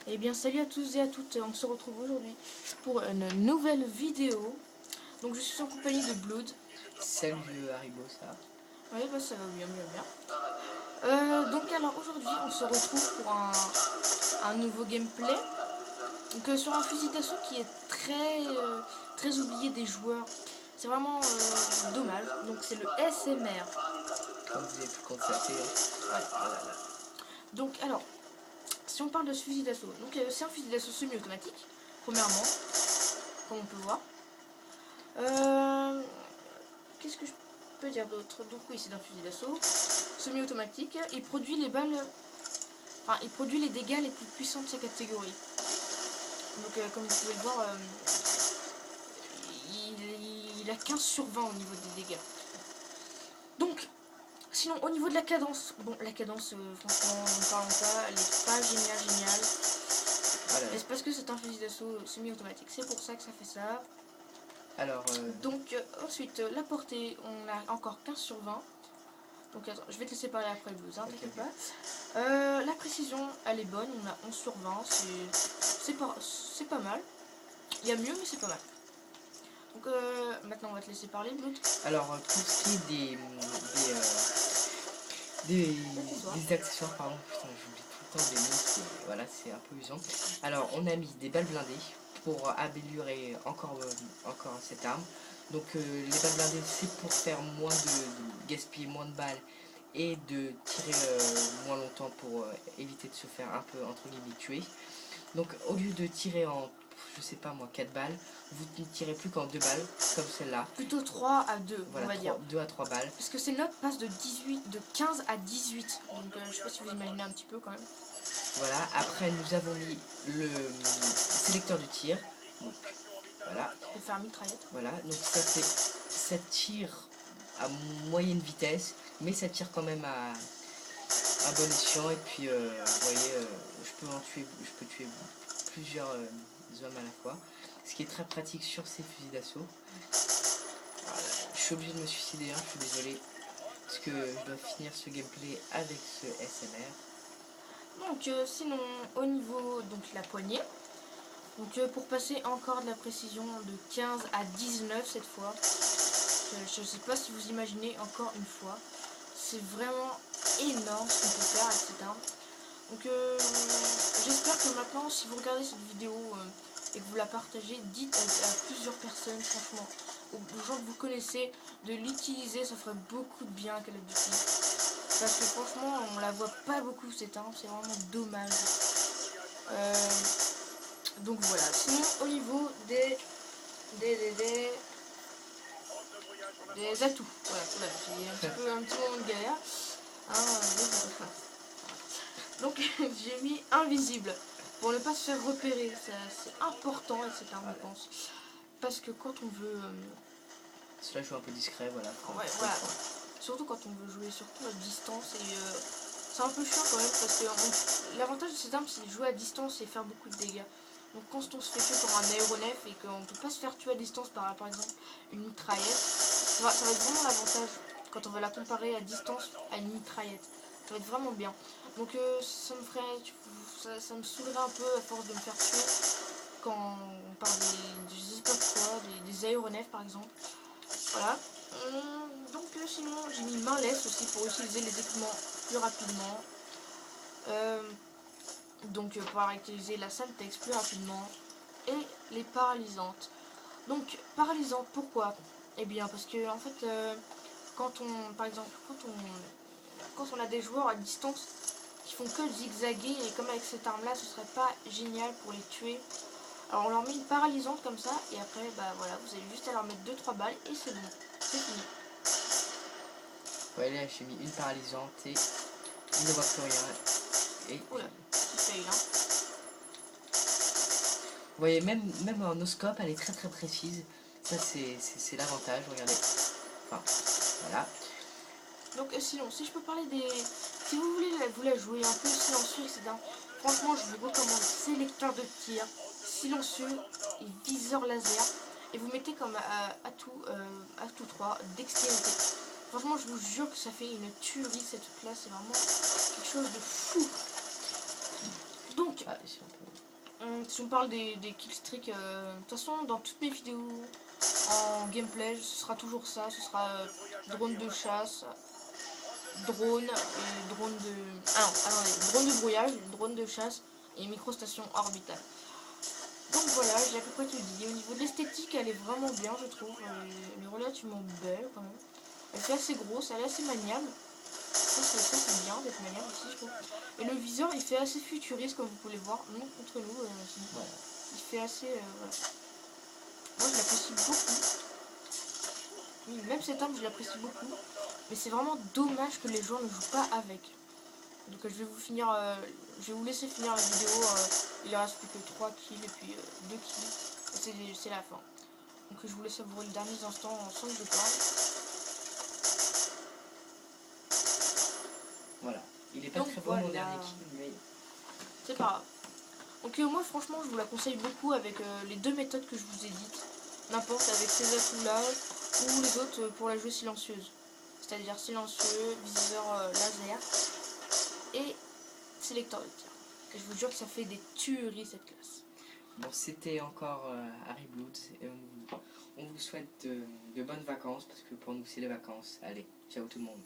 Eh bien salut à tous et à toutes, on se retrouve aujourd'hui pour une nouvelle vidéo. Donc je suis en compagnie de Blood. Salut Haribo, ça va? Oui bah ça va bien. Donc alors aujourd'hui on se retrouve pour un nouveau gameplay. Donc sur un fusil d'assaut qui est très oublié des joueurs. C'est vraiment dommage. Donc c'est le SMR. Comme vous avez pu le constater. Ouais, voilà. Donc alors, si on parle de ce fusil d'assaut, donc c'est un fusil d'assaut semi-automatique, premièrement, comme on peut voir. Qu'est-ce que je peux dire d'autre? Donc oui, c'est un fusil d'assaut semi-automatique. Il produit les balles, enfin il produit les dégâts les plus puissants de sa catégorie. Donc comme vous pouvez le voir, il a 15 sur 20 au niveau des dégâts. Donc, sinon au niveau de la cadence, bon la cadence franchement n'en parlons pas, elle est pas géniale. Voilà. Mais c'est parce que c'est un fusil d'assaut semi-automatique, c'est pour ça que ça fait ça. Alors, Donc ensuite la portée, on a encore 15 sur 20. Donc attends, je vais te laisser parler après le buzz, hein, ok. t'inquiète pas. La précision, elle est bonne, on a 11 sur 20, c'est pas mal. Il y a mieux, mais c'est pas mal. Donc maintenant on va te laisser parler, Blood. Alors, pour ce qui est des accessoires, pardon, putain, j'oublie tout le temps des mots, voilà, c'est un peu usant. Alors, on a mis des balles blindées pour améliorer encore cette arme. Donc, les balles blindées, c'est pour faire de gaspiller moins de balles et de tirer moins longtemps pour éviter de se faire un peu, entre guillemets, tuer. Donc au lieu de tirer en, je sais pas moi, 4 balles, vous ne tirez plus qu'en 2 balles, comme celle-là. Plutôt 3 à 2, Voilà, on va dire. 2 à 3 balles. Parce que ces notes passent de 15 à 18. Donc je sais pas si vous imaginez un petit peu quand même. Voilà, après nous avons mis le sélecteur de tir. Donc voilà. Pour faire mitraillette. Voilà, donc ça tire à moyenne vitesse, mais ça tire quand même à bon escient. Et puis vous voyez, je peux tuer plusieurs hommes à la fois. Ce qui est très pratique sur ces fusils d'assaut. Je suis obligé de me suicider, hein, je suis désolé. Parce que je dois finir ce gameplay avec ce SMR. Donc sinon au niveau donc la poignée. Donc pour passer encore de la précision de 15 à 19 cette fois. Je ne sais pas si vous imaginez encore une fois. C'est vraiment énorme ce qu'on peut faire avec cette arme. Donc j'espère que maintenant si vous regardez cette vidéo et que vous la partagez, dites à plusieurs personnes franchement, aux gens que vous connaissez, de l'utiliser, ça ferait beaucoup de bien à Call of Duty. Parce que franchement on la voit pas beaucoup cette arme, c'est vraiment dommage. Donc voilà, sinon au niveau des atouts, voilà, j'ai un petit moment de galère. Donc j'ai mis invisible pour ne pas se faire repérer, c'est important etc. je pense. Parce que quand on veut... Cela joue un peu discret, voilà. Ouais, voilà. Surtout quand on veut jouer surtout à distance et c'est un peu chiant quand même parce que l'avantage de cette arme c'est de jouer à distance et faire beaucoup de dégâts. Donc quand on se fait tuer par un aéronef et qu'on ne peut pas se faire tuer à distance par exemple une mitraillette, ça va être vraiment l'avantage quand on va la comparer à distance à une mitraillette. Ça va être vraiment bien. Donc ça me ferait, ça me saoulerait un peu à force de me faire tuer quand on parle je sais pas quoi, des aéronefs par exemple. Voilà. Donc sinon j'ai mis main laisse aussi pour utiliser les équipements plus rapidement. Donc pouvoir utiliser la Semtex plus rapidement. Et les paralysantes. Donc paralysantes pourquoi? Eh bien parce que en fait quand on par exemple quand on a des joueurs à distance qui font que zigzaguer et comme avec cette arme là ce serait pas génial pour les tuer. Alors on leur met une paralysante comme ça et après bah voilà vous avez juste à leur mettre 2-3 balles et c'est bon, c'est fini. Ouais, là j'ai mis une paralysante et il ne voit plus rien. Et oula, petit fail hein. Vous voyez, même en oscope, elle est très très précise. Ça c'est l'avantage, regardez. Enfin, voilà. Donc sinon, si je peux parler des... Si vous voulez vous la jouer un peu silencieux, etc. Franchement, je vous recommande sélecteur de tir, silencieux et viseur laser. Et vous mettez comme atout 3, dextérité. Franchement, je vous jure que ça fait une tuerie cette classe. C'est vraiment quelque chose de fou. Donc, Si on parle des killstreaks, de toute façon, dans toutes mes vidéos en gameplay, ce sera toujours ça. Ce sera drone de chasse, drone et drone de... Ah non, attendez, drone de brouillage, drone de chasse et microstation orbitale. Donc voilà, j'ai à peu près tout dit. Au niveau de l'esthétique, elle est vraiment bien, je trouve. Elle est relativement belle quand même. Elle fait assez grosse, elle est assez maniable. Ça c'est bien d'être maniable aussi, je trouve. Et le viseur, il fait assez futuriste, comme vous pouvez le voir. Non, contre nous, Voilà. il fait assez... voilà. Moi, je l'apprécie beaucoup. Oui, même cette arme, je l'apprécie beaucoup. Mais c'est vraiment dommage que les joueurs ne jouent pas avec. Donc je vais je vais vous laisser finir la vidéo. Il ne reste plus que 3 kills et puis 2 kills. C'est la fin. Donc je vous laisse savourer les derniers instants sans que je parle. Voilà. Il est pas très bon mon dernier kill, mais... C'est pas grave. Donc moi franchement je vous la conseille beaucoup avec les deux méthodes que je vous ai dites. N'importe avec ces atouts là ou les autres pour la jouer silencieuse. C'est-à-dire silencieux, viseur laser et sélecteur de tir. Et je vous jure que ça fait des tueries cette classe. Bon, c'était encore Harry Blood et on vous souhaite de bonnes vacances parce que pour nous c'est les vacances. Allez, ciao tout le monde.